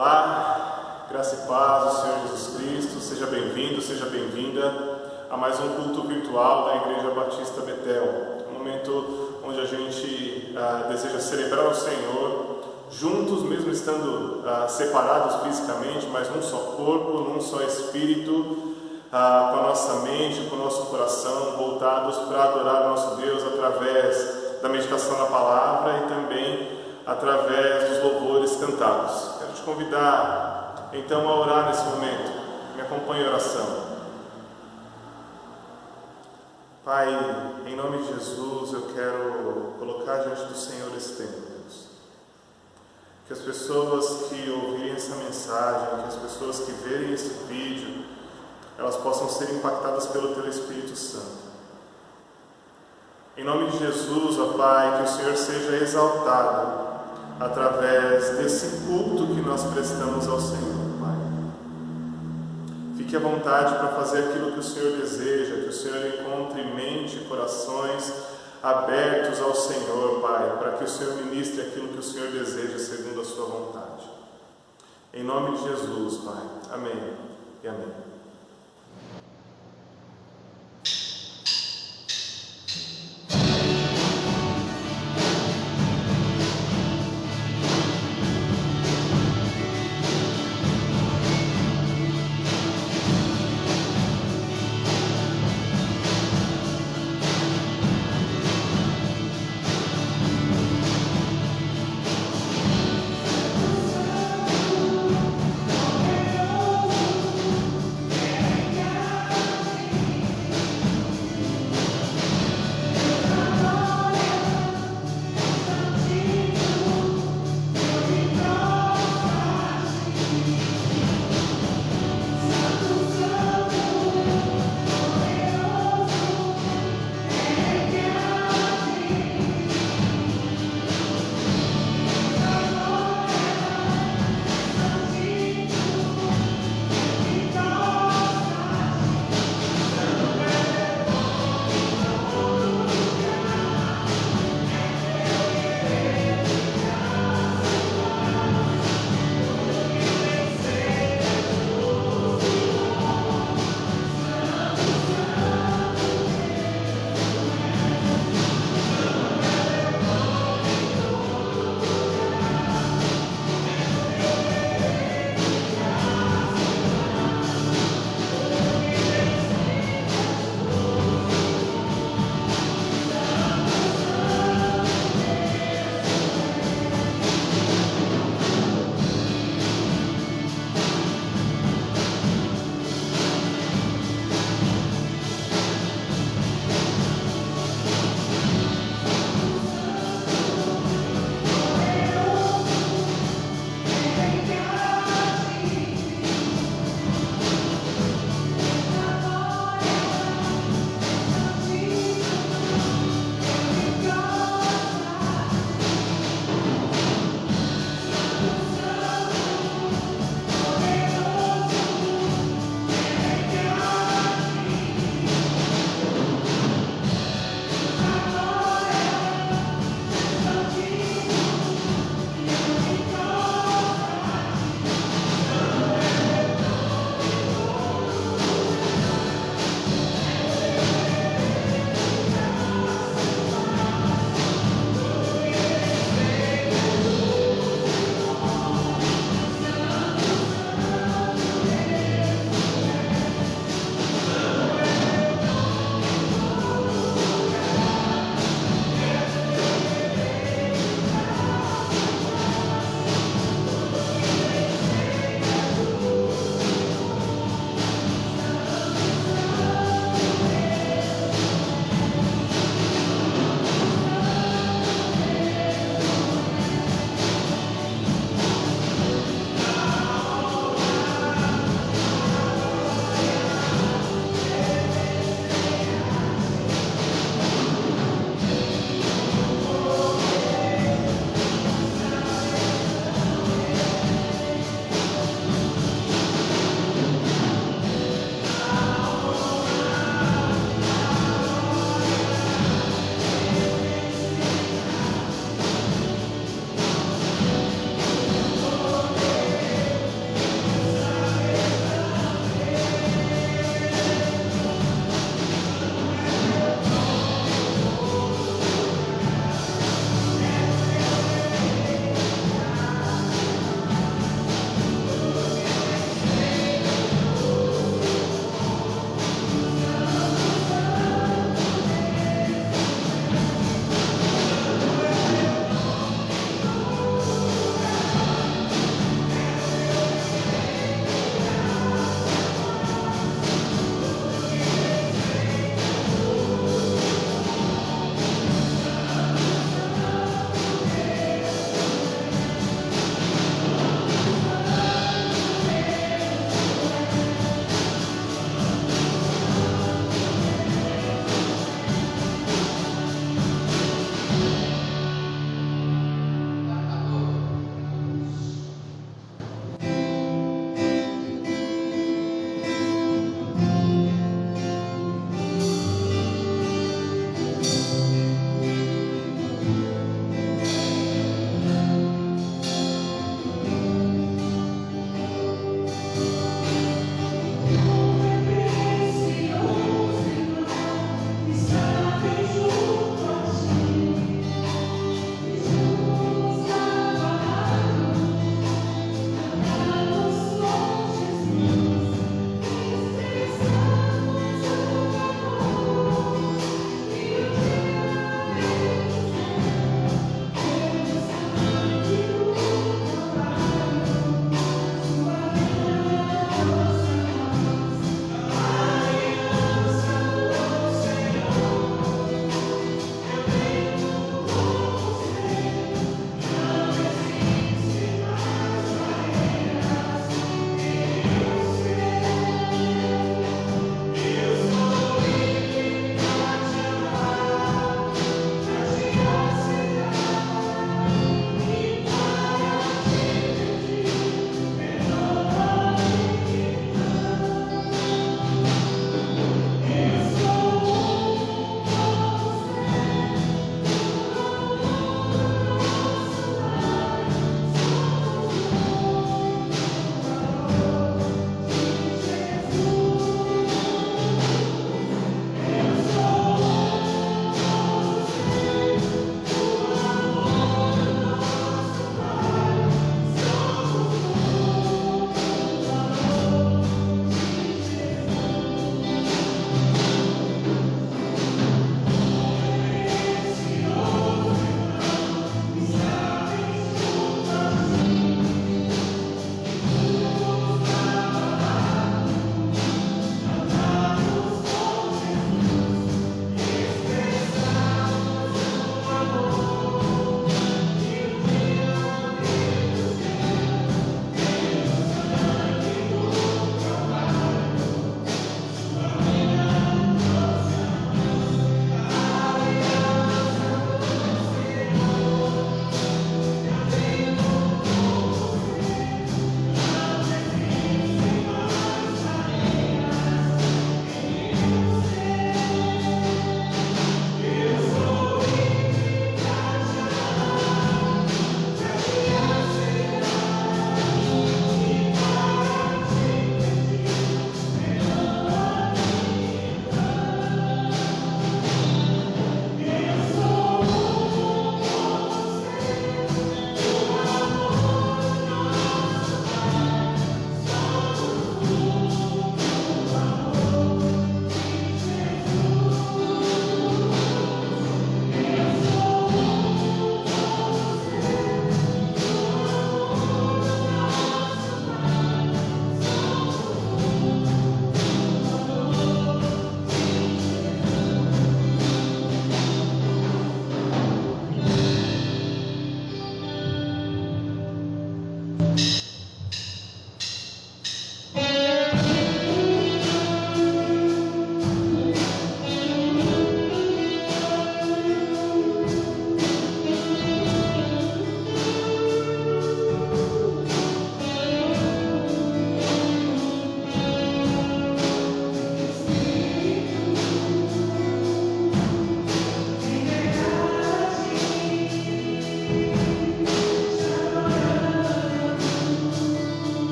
Olá, graça e paz do Senhor Jesus Cristo, seja bem-vindo, seja bem-vinda a mais um culto virtual da Igreja Batista Betel. Um momento onde a gente deseja celebrar o Senhor, juntos, mesmo estando separados fisicamente, mas num só corpo, num só espírito, com a nossa mente, com o nosso coração, voltados para adorar o nosso Deus através da meditação na palavra e também através dos louvores cantados. Quero te convidar então a orar nesse momento. Me acompanhe em oração. Pai, em nome de Jesus, eu quero colocar diante do Senhor esse tempo, Deus. Que as pessoas que ouvirem essa mensagem, que as pessoas que verem esse vídeo, elas possam ser impactadas pelo Teu Espírito Santo. Em nome de Jesus, ó Pai, que o Senhor seja exaltado através desse culto que nós prestamos ao Senhor, Pai. Fique à vontade para fazer aquilo que o Senhor deseja, que o Senhor encontre mente e corações abertos ao Senhor, Pai, para que o Senhor ministre aquilo que o Senhor deseja segundo a sua vontade. Em nome de Jesus, Pai. Amém e amém.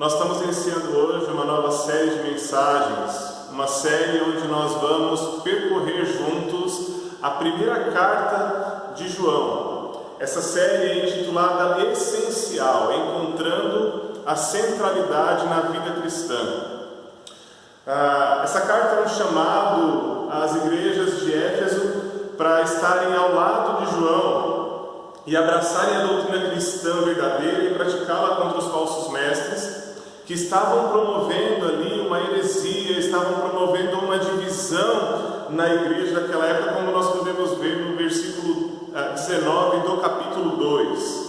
Nós estamos iniciando hoje uma nova série de mensagens uma série onde nós vamos percorrer juntos a primeira carta de João. Essa série é intitulada Essencial, encontrando a centralidade na vida cristã. Essa carta é um chamado às igrejas de Éfeso para estarem ao lado de João e abraçarem a doutrina cristã verdadeira e praticá-la contra os falsos mestres que estavam promovendo ali uma heresia, estavam promovendo uma divisão na igreja daquela época, como nós podemos ver no versículo 19 do capítulo 2.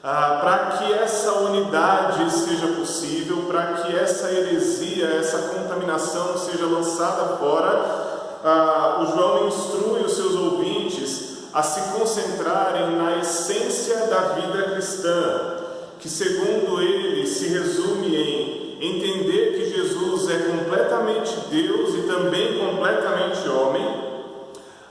Para que essa unidade seja possível, para que essa heresia, essa contaminação seja lançada fora, o João instrui os seus ouvintes a se concentrarem na essência da vida cristã, que segundo ele se resume em entender que Jesus é completamente Deus e também completamente homem.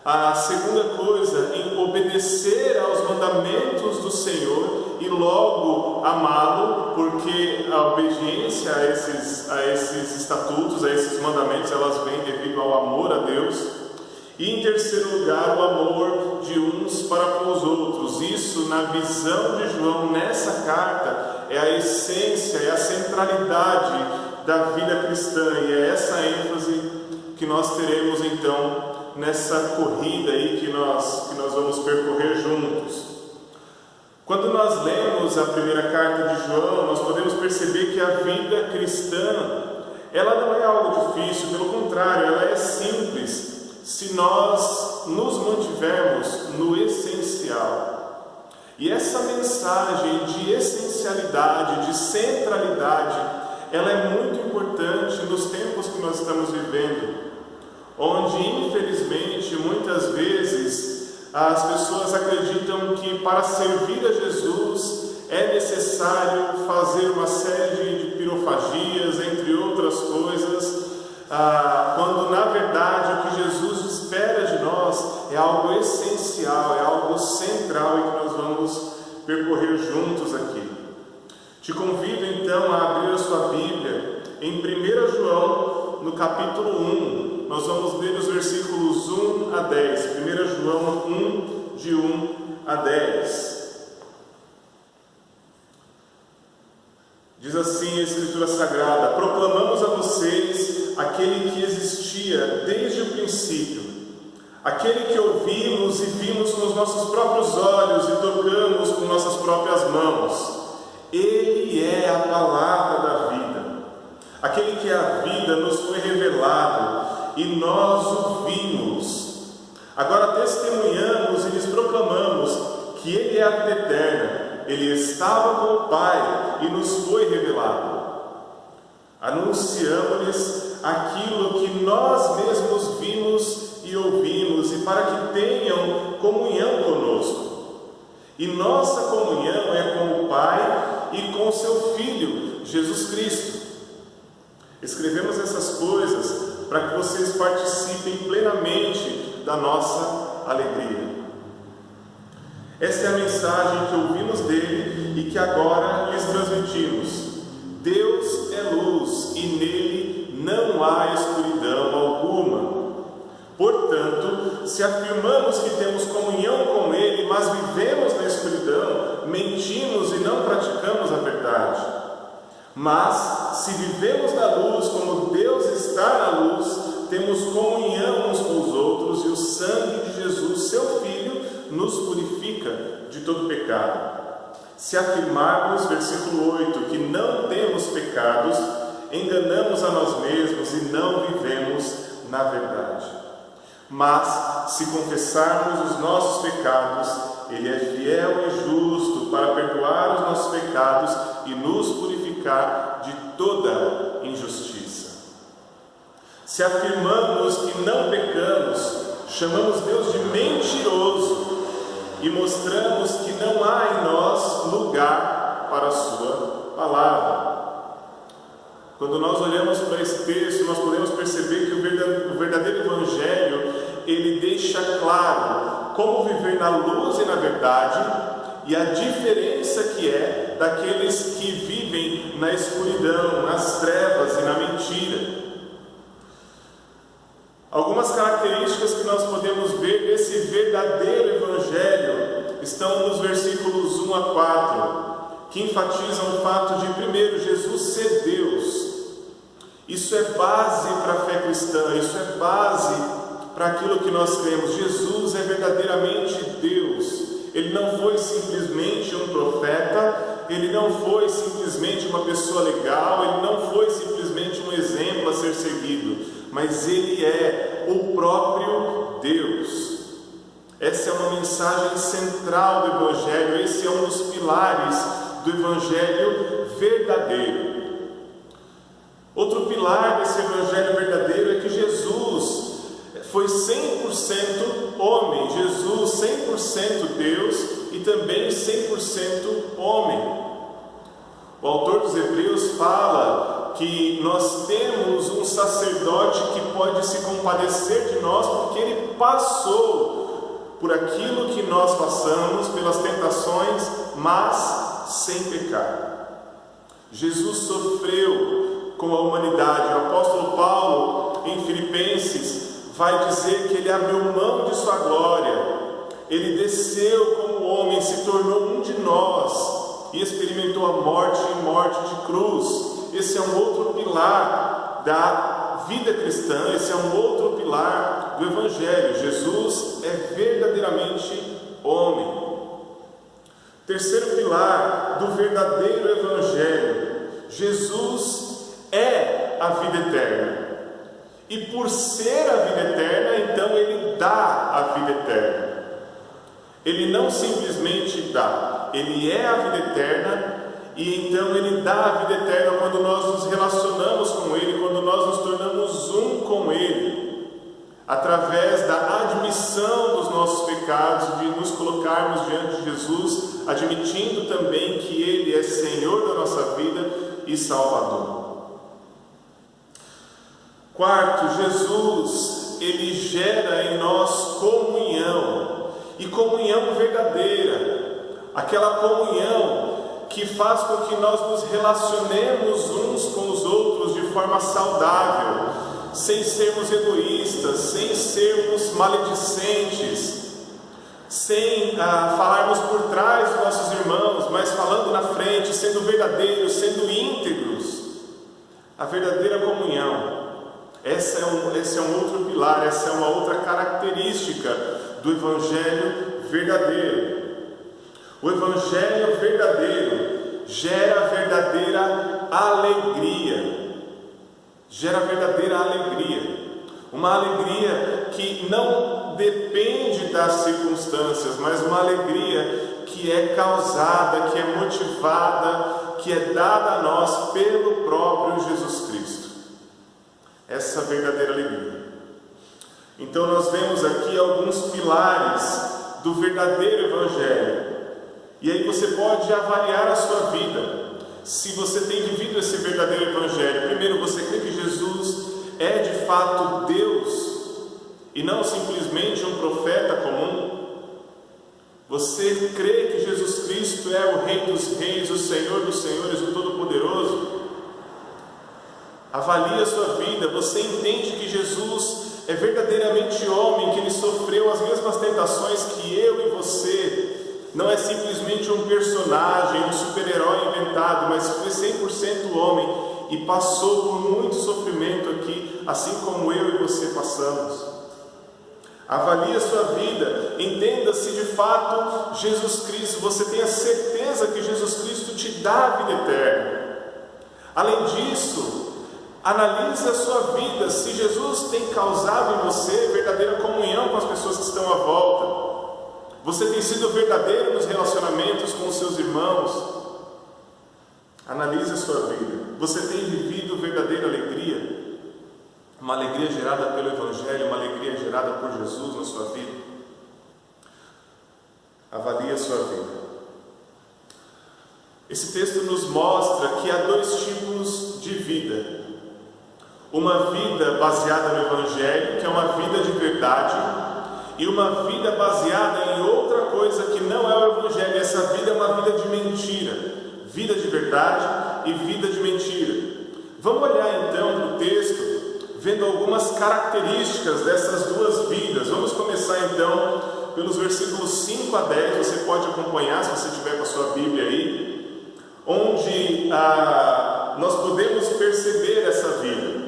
A segunda coisa, em obedecer aos mandamentos do Senhor e logo amá-lo, porque a obediência a esses estatutos, a esses mandamentos, elas vêm devido ao amor a Deus. E em terceiro lugar, o amor de uns para com os outros. Isso, na visão de João, nessa carta, é a essência, é a centralidade da vida cristã. E é essa ênfase que nós teremos então nessa corrida aí que nós vamos percorrer juntos. Quando nós lemos a primeira carta de João, nós podemos perceber que a vida cristã, ela não é algo difícil, pelo contrário, ela é simples, se nós nos mantivermos no essencial. E essa mensagem de essencialidade, de centralidade, ela é muito importante nos tempos que nós estamos vivendo, onde infelizmente muitas vezes as pessoas acreditam que para servir a Jesus é necessário fazer uma série de pirofagias, entre outras coisas, quando na verdade o que Jesus espera de nós é algo essencial, é algo central e que nós vamos percorrer juntos aqui. Te convido então a abrir a sua Bíblia em 1 João, no capítulo 1. Nós vamos ler os versículos 1 a 10. 1 João 1, de 1 a 10. Diz assim a Escritura Sagrada: proclamamos a vocês aquele que existia desde o princípio, aquele que ouvimos e vimos com os nossos próprios olhos e tocamos com nossas próprias mãos. Ele é a palavra da vida. Aquele que é a vida nos foi revelado e nós o vimos. Agora testemunhamos e lhes proclamamos que Ele é a vida eterna. Ele estava com o Pai e nos foi revelado. Anunciamos-lhes aquilo que nós mesmos vimos e ouvimos, e para que tenham comunhão conosco. E nossa comunhão é com o Pai e com seu Filho, Jesus Cristo. Escrevemos essas coisas para que vocês participem plenamente da nossa alegria. Esta é a mensagem que ouvimos dele e que agora lhes transmitimos. Deus é luz e nele não há escuridão alguma. Portanto, se afirmamos que temos comunhão com ele, mas vivemos na escuridão, mentimos e não praticamos a verdade. Mas, se vivemos na luz como Deus está na luz, temos comunhão uns com os outros, e o sangue de Jesus, seu Filho, nos purifica de todo pecado. Se afirmarmos, versículo 8, que não temos pecados, enganamos a nós mesmos e não vivemos na verdade. Mas, se confessarmos os nossos pecados, Ele é fiel e justo para perdoar os nossos pecados e nos purificar de toda injustiça. Se afirmamos que não pecamos, chamamos Deus de mentiroso e mostramos que não há em nós lugar para a sua palavra. Quando nós olhamos para esse texto, nós podemos perceber que o verdadeiro Evangelho, ele deixa claro como viver na luz e na verdade, e a diferença que é daqueles que vivem na escuridão, nas trevas e na mentira. Algumas características que nós podemos ver desse verdadeiro Evangelho estão nos versículos 1 a 4, que enfatizam o fato de, primeiro, Jesus ser Deus. Isso é base para a fé cristã, isso é base para aquilo que nós cremos. Jesus é verdadeiramente Deus. Ele não foi simplesmente um profeta, ele não foi simplesmente uma pessoa legal, ele não foi simplesmente um exemplo a ser seguido, mas ele é o próprio Deus. Essa é uma mensagem central do Evangelho, esse é um dos pilares do Evangelho verdadeiro. Outro pilar desse Evangelho verdadeiro é que Jesus foi 100% homem, Jesus 100% Deus e também 100% homem. O autor dos Hebreus fala que nós temos um sacerdote que pode se compadecer de nós porque ele passou por aquilo que nós passamos, pelas tentações, mas sem pecar. Jesus sofreu com a humanidade. O apóstolo Paulo, em Filipenses, vai dizer que ele abriu mão de sua glória, ele desceu como homem, se tornou um de nós e experimentou a morte e morte de cruz. Esse é um outro pilar da vida cristã, esse é um outro pilar do Evangelho. Jesus é verdadeiramente homem. Terceiro pilar do verdadeiro Evangelho: Jesus é a vida eterna. E por ser a vida eterna, então ele dá a vida eterna. Ele não simplesmente dá, ele é a vida eterna, e então ele dá a vida eterna quando nós nos relacionamos com ele, quando nós nos tornamos um com ele, através da admissão dos nossos pecados, de nos colocarmos diante de Jesus, admitindo também que ele é Senhor da nossa vida e Salvador. Quarto, Jesus, ele gera em nós comunhão, e comunhão verdadeira, aquela comunhão que faz com que nós nos relacionemos uns com os outros de forma saudável, sem sermos egoístas, sem sermos maledicentes, sem falarmos por trás dos nossos irmãos, mas falando na frente, sendo verdadeiros, sendo íntegros. A verdadeira comunhão. Esse é um outro pilar, essa é uma outra característica do Evangelho verdadeiro. O Evangelho verdadeiro gera verdadeira alegria. Gera verdadeira alegria. Uma alegria que não depende das circunstâncias, mas uma alegria que é causada, que é motivada, que é dada a nós pelo próprio Jesus Cristo. Essa verdadeira alegria. Então nós vemos aqui alguns pilares do verdadeiro Evangelho. E aí você pode avaliar a sua vida, se você tem vivido esse verdadeiro Evangelho. Primeiro, você crê que Jesus é de fato Deus e não simplesmente um profeta comum? Você crê que Jesus Cristo é o Rei dos Reis, o Senhor dos Senhores, o Todo-Poderoso? Avalie a sua vida. Você entende que Jesus é verdadeiramente homem, que ele sofreu as mesmas tentações que eu e você? Não é simplesmente um personagem, um super-herói inventado, mas foi 100% homem e passou por muito sofrimento aqui, assim como eu e você passamos. Avalie a sua vida, entenda se de fato Jesus Cristo, você tem a certeza que Jesus Cristo te dá a vida eterna. Além disso, analise a sua vida, se Jesus tem causado em você verdadeira comunhão com as pessoas que estão à volta. Você tem sido verdadeiro nos relacionamentos com os seus irmãos? Analise a sua vida. Você tem vivido verdadeira alegria? Uma alegria gerada pelo Evangelho, uma alegria gerada por Jesus na sua vida? Avalie a sua vida. Esse texto nos mostra que há dois tipos de vida. Uma vida baseada no Evangelho, que é uma vida de verdade, e uma vida baseada em outra coisa que não é o Evangelho. Essa vida é uma vida de mentira, vida de verdade e vida de mentira. Vamos olhar então para o texto, vendo algumas características dessas duas vidas. Vamos começar então pelos versículos 5 a 10, você pode acompanhar se você tiver com a sua Bíblia aí, onde nós podemos perceber essa vida.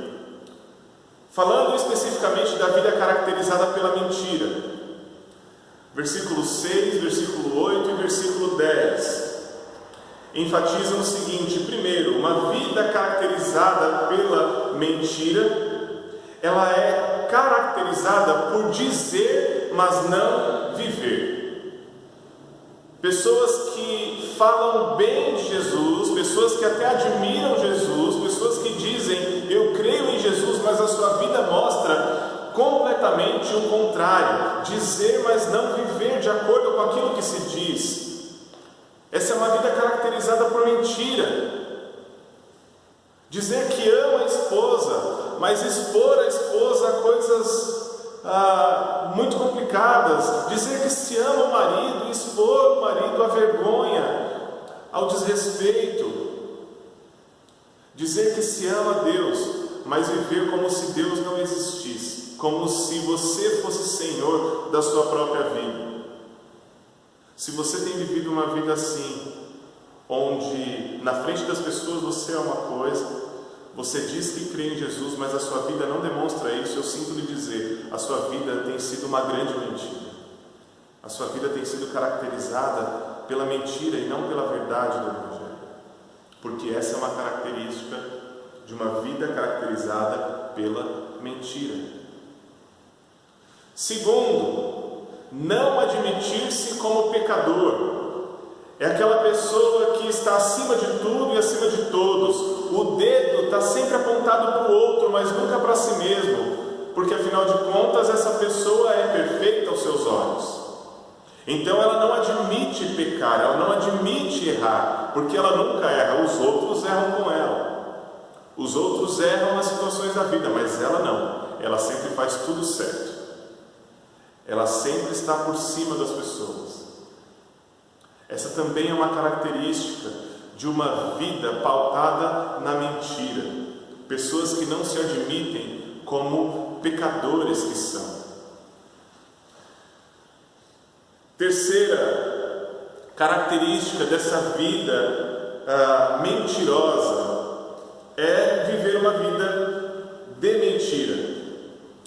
Falando especificamente da vida caracterizada pela mentira. Versículo 6, versículo 8 e versículo 10 enfatizam o seguinte: primeiro, uma vida caracterizada pela mentira, ela é caracterizada por dizer, mas não viver. Pessoas que falam bem de Jesus, pessoas que até admiram Jesus, pessoas que dizem, eu creio em Jesus, mas a sua vida mostra completamente o contrário. Dizer, mas não viver de acordo com aquilo que se diz. Essa é uma vida caracterizada por mentira. Dizer que ama a esposa, mas expor a esposa a coisas muito complicadas. Dizer que se ama o marido e expor o marido à vergonha, ao desrespeito. Dizer que se ama a Deus, mas viver como se Deus não existisse, como se você fosse senhor da sua própria vida. Se você tem vivido uma vida assim, onde na frente das pessoas você é uma coisa, você diz que crê em Jesus, mas a sua vida não demonstra isso, eu sinto lhe dizer, a sua vida tem sido uma grande mentira. A sua vida tem sido caracterizada pela mentira e não pela verdade do Evangelho. Porque essa é uma característica de uma vida caracterizada pela mentira. Segundo, não admitir-se como pecador. É aquela pessoa que está acima de tudo e acima de todos. O dedo está sempre apontado para o outro, mas nunca para si mesmo, porque afinal de contas essa pessoa é perfeita aos seus olhos. Então ela não admite pecar, ela não admite errar, porque ela nunca erra, os outros erram com ela. Os outros erram nas situações da vida, mas ela não. Ela sempre faz tudo certo. Ela sempre está por cima das pessoas. Essa também é uma característica de uma vida pautada na mentira. Pessoas que não se admitem como pecadores que são. Terceira característica dessa vida mentirosa é viver uma vida de mentira.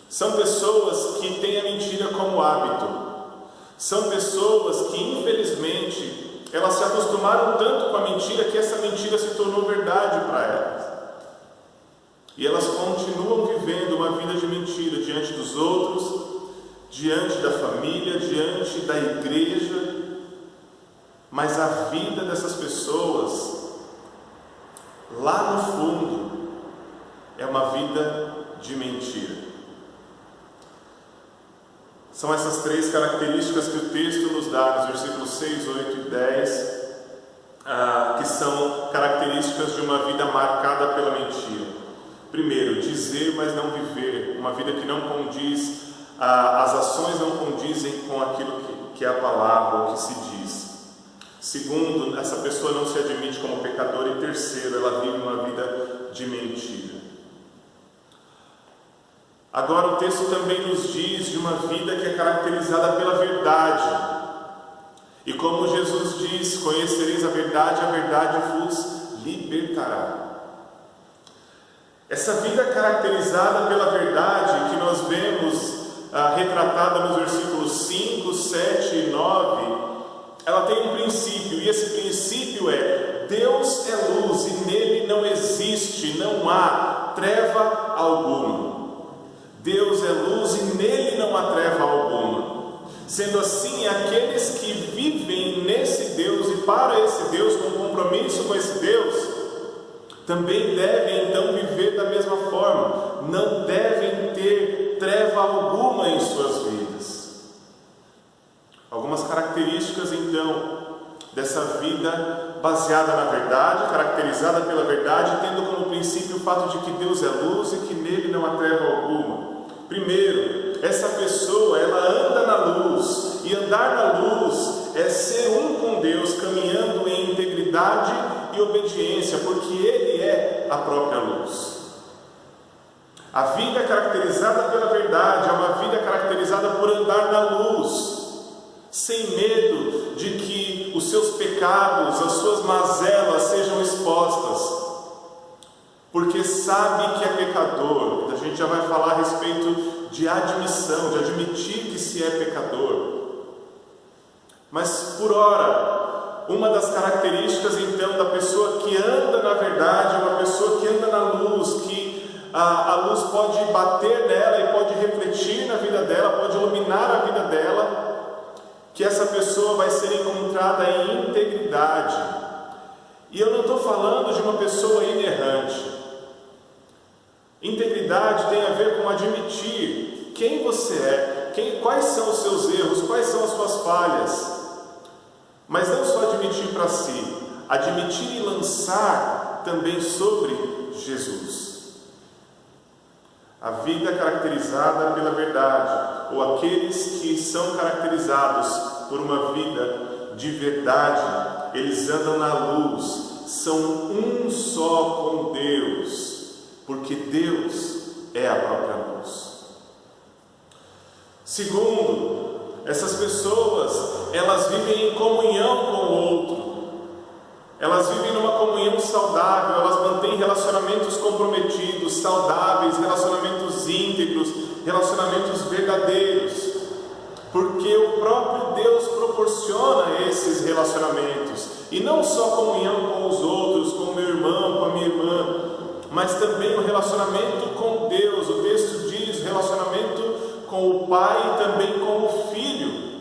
São pessoas que têm a mentira como hábito. São pessoas que, infelizmente, elas se acostumaram tanto com a mentira que essa mentira se tornou verdade para elas. E elas continuam vivendo uma vida de mentira diante dos outros, diante da família, diante da igreja. Mas a vida dessas pessoas, lá no fundo, é uma vida de mentira. São essas três características que o texto nos dá nos versículos 6, 8 e 10, que são características de uma vida marcada pela mentira. Primeiro, dizer, mas não viver, uma vida que não condiz, as ações não condizem com aquilo que é a palavra, o que se diz. Segundo, essa pessoa não se admite como pecadora. E terceiro, ela vive uma vida de mentira. Agora o texto também nos diz de uma vida que é caracterizada pela verdade. E como Jesus diz, conhecereis a verdade vos libertará. Essa vida caracterizada pela verdade, que nós vemos retratada nos versículos 5, 7 e 9, ela tem um princípio, e esse princípio é: Deus é luz e nele não existe, não há treva alguma. Deus é luz e nele não há treva alguma. Sendo assim, aqueles que vivem nesse Deus e para esse Deus, com compromisso com esse Deus, também devem então viver da mesma forma. Não devem ter treva alguma em suas vidas. Algumas características então dessa vida baseada na verdade, caracterizada pela verdade, tendo como princípio o fato de que Deus é luz e que nele não há treva alguma. Primeiro, essa pessoa, ela anda na luz, e andar na luz é ser um com Deus, caminhando em integridade e obediência, porque Ele é a própria luz. A vida caracterizada pela verdade é uma vida caracterizada por andar na luz, sem medo de que os seus pecados, as suas mazelas sejam expostas, porque sabe que é pecador. A gente já vai falar a respeito de admissão, de admitir que se é pecador. Mas por ora, uma das características então da pessoa que anda na verdade é uma pessoa que anda na luz, que a luz pode bater nela e pode refletir na vida dela, pode iluminar a vida dela, que essa pessoa vai ser encontrada em integridade. E eu não estou falando de uma pessoa inerrante. Integridade tem a ver com admitir quem você é, quais são os seus erros, quais são as suas falhas. Mas não só admitir para si, admitir e lançar também sobre Jesus. A vida caracterizada pela verdade, ou aqueles que são caracterizados por uma vida de verdade, eles andam na luz, são um só com Deus, porque Deus é a própria luz. Segundo, essas pessoas, elas vivem em comunhão com o outro. Elas vivem numa comunhão saudável, elas mantêm relacionamentos comprometidos, saudáveis, relacionamentos íntegros, relacionamentos verdadeiros, porque o próprio Deus proporciona esses relacionamentos, e não só comunhão com os outros, com o meu irmão, com a minha irmã, mas também o relacionamento com Deus. O texto diz relacionamento com o Pai e também com o Filho,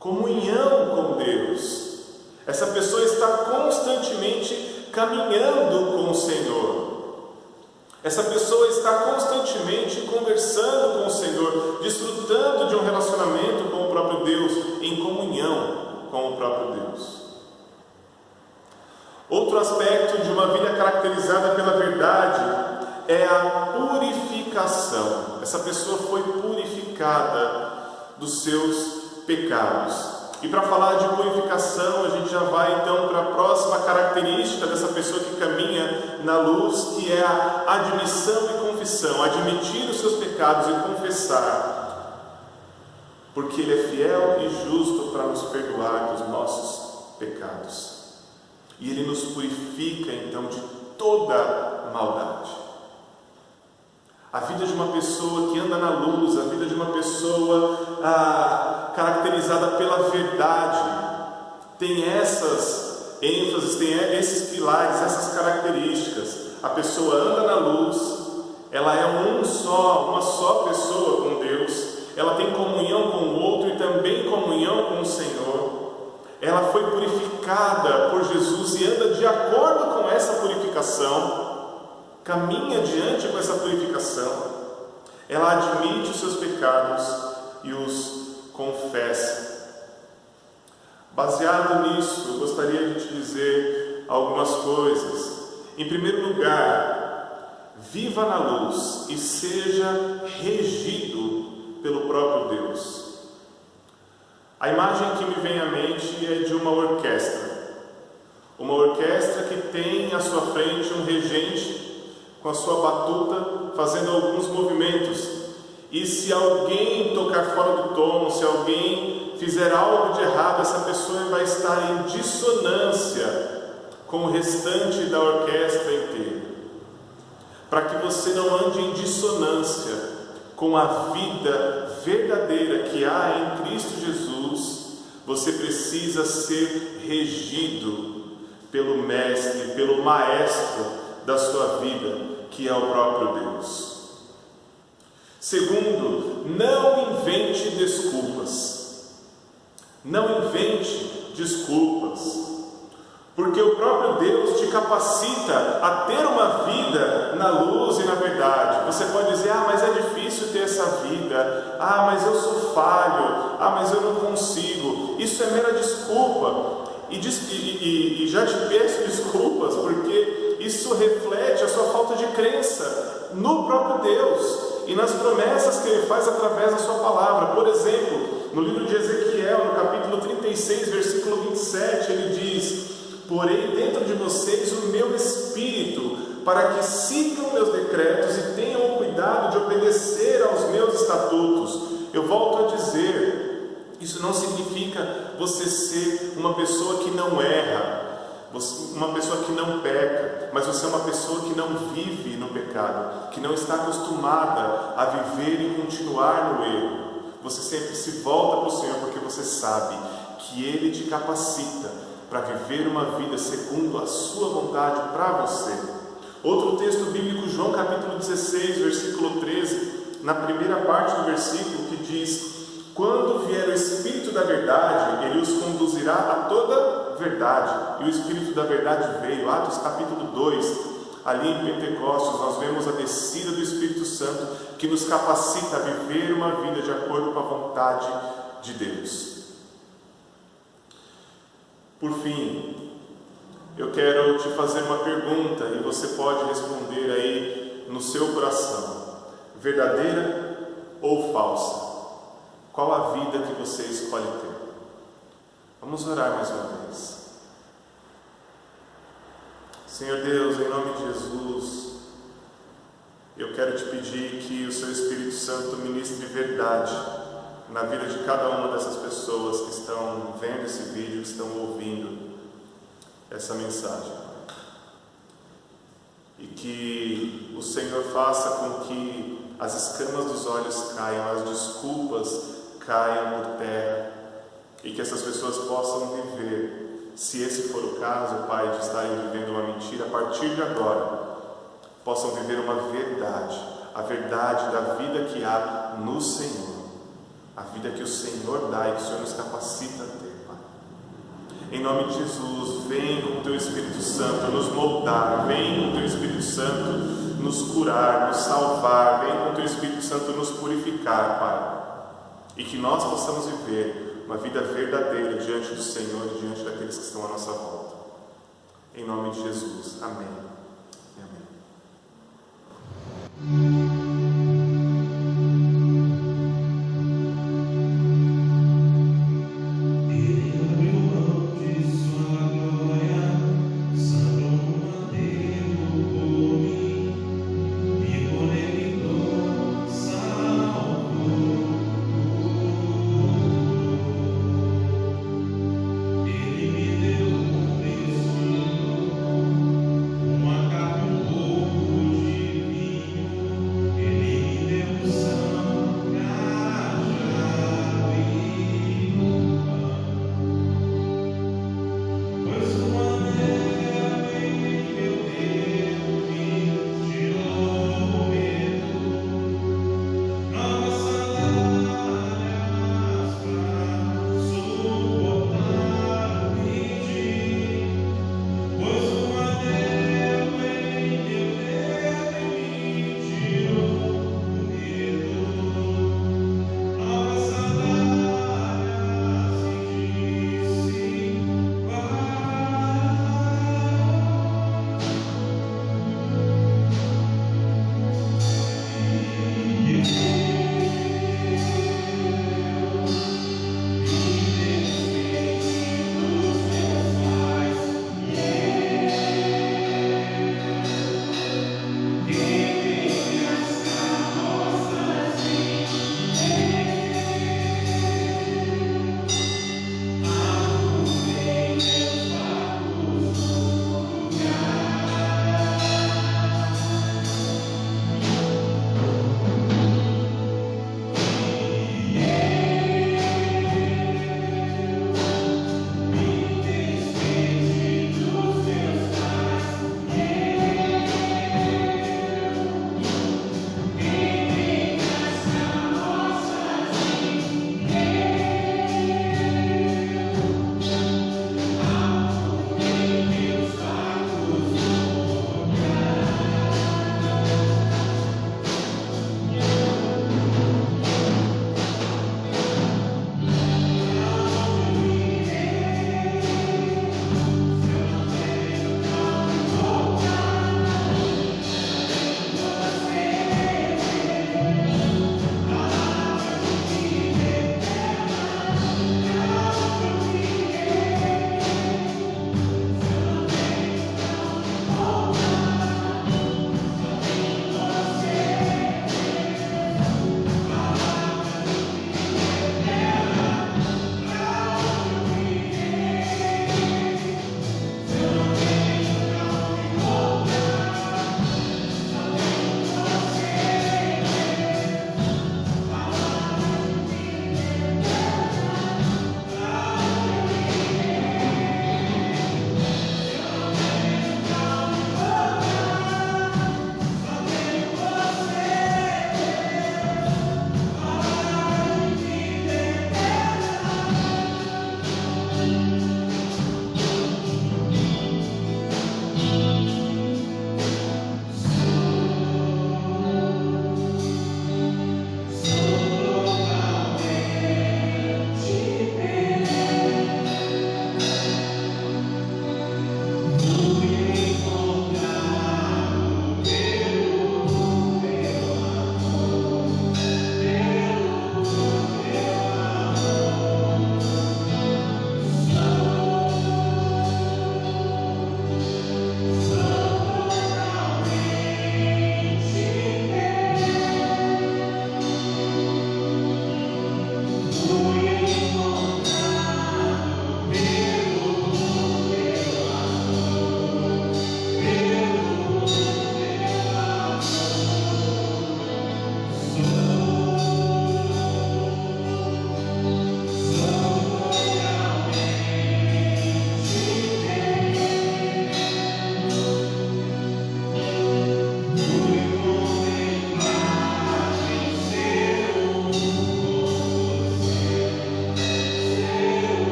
comunhão com Deus. Essa pessoa está constantemente caminhando com o Senhor. Essa pessoa está constantemente conversando com o Senhor, desfrutando de um relacionamento com o próprio Deus, em comunhão com o próprio Deus. Outro aspecto de uma vida caracterizada pela verdade é a purificação. Essa pessoa foi purificada dos seus pecados. E para falar de purificação, a gente já vai então para a próxima característica dessa pessoa que caminha na luz, que é a admissão e confissão. Admitir os seus pecados e confessar, porque Ele é fiel e justo para nos perdoar dos nossos pecados. E Ele nos purifica então de toda maldade. A vida de uma pessoa que anda na luz, a vida de uma pessoa caracterizada pela verdade, tem essas ênfases, tem esses pilares, essas características. A pessoa anda na luz, ela é uma só pessoa com Deus, ela tem comunhão com o outro e também comunhão com o Senhor. Ela foi purificada por Jesus e anda de acordo com essa purificação, caminha diante com essa purificação. Ela admite os seus pecados e os confessa. Baseado nisso, eu gostaria de te dizer algumas coisas. Em primeiro lugar, viva na luz e seja regido pelo próprio Deus. A imagem que me vem à mente é de uma orquestra. Uma orquestra que tem à sua frente um regente com a sua batuta fazendo alguns movimentos. E se alguém tocar fora do tom, se alguém fizer algo de errado, essa pessoa vai estar em dissonância com o restante da orquestra inteira. Para que você não ande em dissonância com a vida verdadeira que há em Cristo Jesus, você precisa ser regido pelo Mestre, pelo Maestro da sua vida, que é o próprio Deus. Segundo, não invente desculpas. Não invente desculpas. Porque o próprio Deus te capacita a ter uma vida na luz e na verdade. Você pode dizer, mas é difícil ter essa vida. Mas eu sou falho. Mas eu não consigo. Isso é mera desculpa. E já te peço desculpas, porque isso reflete a sua falta de crença no próprio Deus e nas promessas que Ele faz através da sua palavra. Por exemplo, no livro de Ezequiel, no capítulo 36, versículo 27, ele diz: porém dentro de vocês o meu Espírito, para que sigam meus decretos e cuidado de obedecer aos meus estatutos. Eu volto a dizer, isso não significa você ser uma pessoa que não erra, uma pessoa que não peca, mas você é uma pessoa que não vive no pecado, que não está acostumada a viver e continuar no erro. Você sempre se volta para o Senhor porque você sabe que Ele te capacita para viver uma vida segundo a sua vontade para você. Outro texto bíblico, João capítulo 16, versículo 13, na primeira parte do versículo, que diz: quando vier o Espírito da verdade, Ele os conduzirá a toda verdade. E o Espírito da verdade veio. Atos capítulo 2, ali em Pentecostes, nós vemos a descida do Espírito Santo, que nos capacita a viver uma vida de acordo com a vontade de Deus. Por fim, eu quero te fazer uma pergunta e você pode responder aí no seu coração: verdadeira ou falsa? Qual a vida que você escolhe ter? Vamos orar mais uma vez. Senhor Deus, em nome de Jesus, eu quero te pedir que o Seu Espírito Santo ministre verdade na vida de cada uma dessas pessoas que estão vendo esse vídeo, que estão ouvindo essa mensagem. E que o Senhor faça com que as escamas dos olhos caiam, as desculpas caiam por terra, e que essas pessoas possam viver, se esse for o caso, Pai, de estarem vivendo uma mentira, a partir de agora, possam viver uma verdade, a verdade da vida que há no Senhor, a vida que o Senhor dá e que o Senhor nos capacita a ter, Pai. Em nome de Jesus, vem com o Teu Espírito Santo nos moldar, vem com o Teu Espírito Santo nos curar, nos salvar, vem com o Teu Espírito Santo nos purificar, Pai. E que nós possamos viver uma vida verdadeira diante do Senhor e diante daqueles que estão à nossa volta. Em nome de Jesus. Amém. Amém.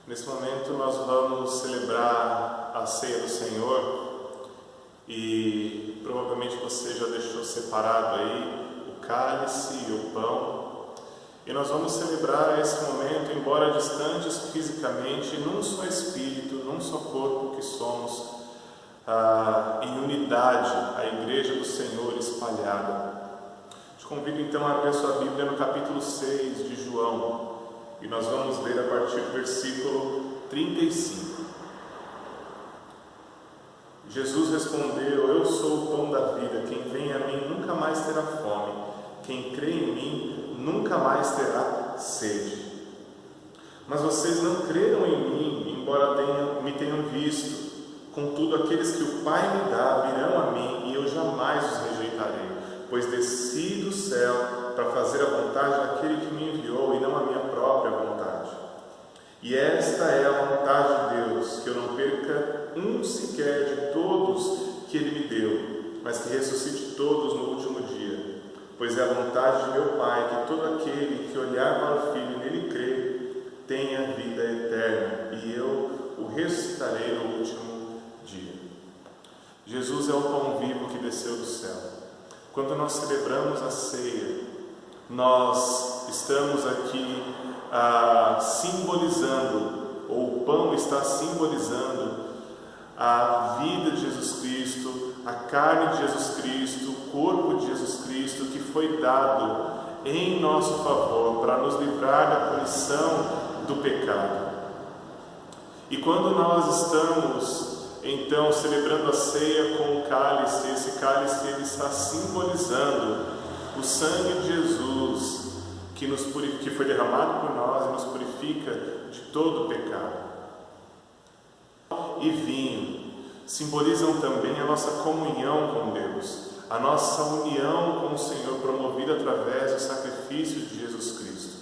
Nesse momento nós vamos celebrar a ceia do Senhor e provavelmente você já deixou separado aí o cálice e o pão. E nós vamos celebrar esse momento, embora distantes fisicamente, num só Espírito, num só corpo que somos, em unidade, a Igreja do Senhor espalhada. Te convido então a abrir sua Bíblia no capítulo 6 de João. E nós vamos ler a partir do versículo 35. Jesus respondeu: Eu sou o pão da vida, quem vem a mim nunca mais terá fome, quem crê em mim nunca mais terá sede. Mas vocês não creram em mim, embora me tenham visto. Contudo, aqueles que o Pai me dá virão a mim, e eu jamais os rejeitarei, pois desci do céu para fazer a vontade daquele que me enviou e não a minha própria vontade. E esta é a vontade de Deus, que eu não perca um sequer de todos que Ele me deu, mas que ressuscite todos no último dia. Pois é a vontade de meu Pai que todo aquele que olhar para o Filho e nele crer tenha vida eterna, e eu o ressuscitarei no último dia. Jesus é o pão vivo que desceu do céu. Quando nós celebramos a ceia, nós estamos aqui simbolizando, ou o pão está simbolizando a vida de Jesus Cristo, a carne de Jesus Cristo, o corpo de Jesus Cristo que foi dado em nosso favor para nos livrar da punição do pecado. E quando nós estamos então celebrando a ceia com o cálice, esse cálice ele está simbolizando o sangue de Jesus que foi derramado por nós e nos purifica de todo o pecado. E vinho simbolizam também a nossa comunhão com Deus, a nossa união com o Senhor promovida através do sacrifício de Jesus Cristo.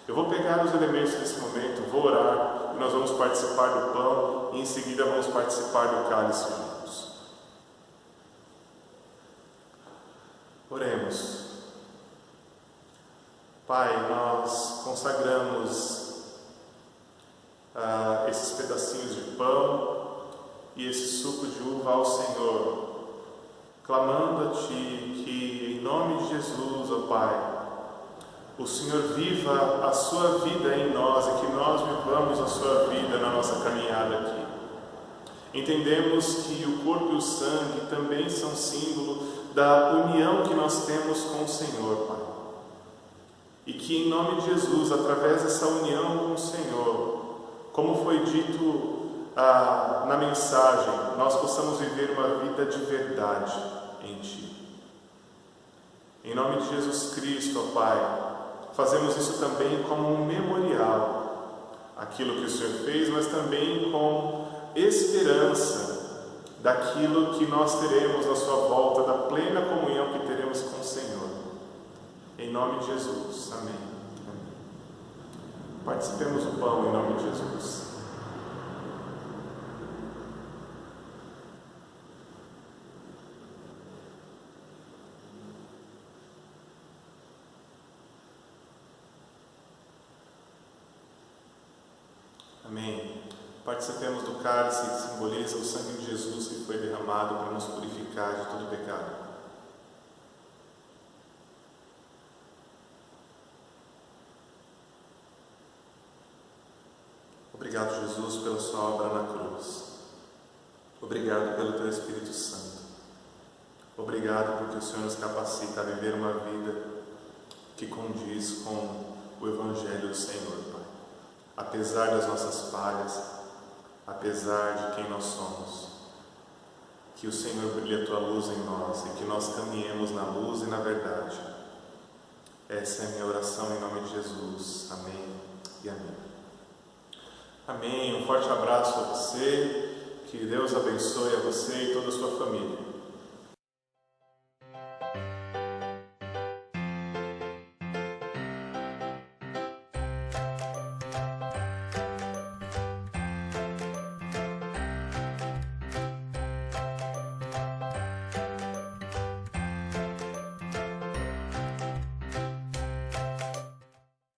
Eu vou pegar os elementos desse momento, vou orar e nós vamos participar do pão e em seguida vamos participar do cálice juntos. Oremos. Pai, nós consagramos esses pedacinhos de pão e esse suco de uva ao Senhor, clamando a Ti que, em nome de Jesus, ó Pai, o Senhor viva a Sua vida em nós e que nós vivamos a Sua vida na nossa caminhada aqui. Entendemos que o corpo e o sangue também são símbolo da união que nós temos com o Senhor, Pai. E que em nome de Jesus, através dessa união com o Senhor, como foi dito na mensagem, nós possamos viver uma vida de verdade em Ti. Em nome de Jesus Cristo, ó Pai, fazemos isso também como um memorial, aquilo que o Senhor fez, mas também com esperança daquilo que nós teremos na Sua volta, da plena comunhão que teremos com o Senhor. Em nome de Jesus. Amém. Participemos do pão em nome de Jesus. Amém. Participemos do cálice que simboliza o sangue de Jesus que foi derramado para nos purificar de todo pecado. Obrigado, Jesus, pela Sua obra na cruz. Obrigado pelo Teu Espírito Santo. Obrigado porque o Senhor nos capacita a viver uma vida que condiz com o Evangelho do Senhor, Pai. Apesar das nossas falhas, apesar de quem nós somos, que o Senhor brilhe a Tua luz em nós e que nós caminhemos na luz e na verdade. Essa é a minha oração em nome de Jesus. Amém e amém. Amém. Um forte abraço a você. Que Deus abençoe a você e toda a sua família.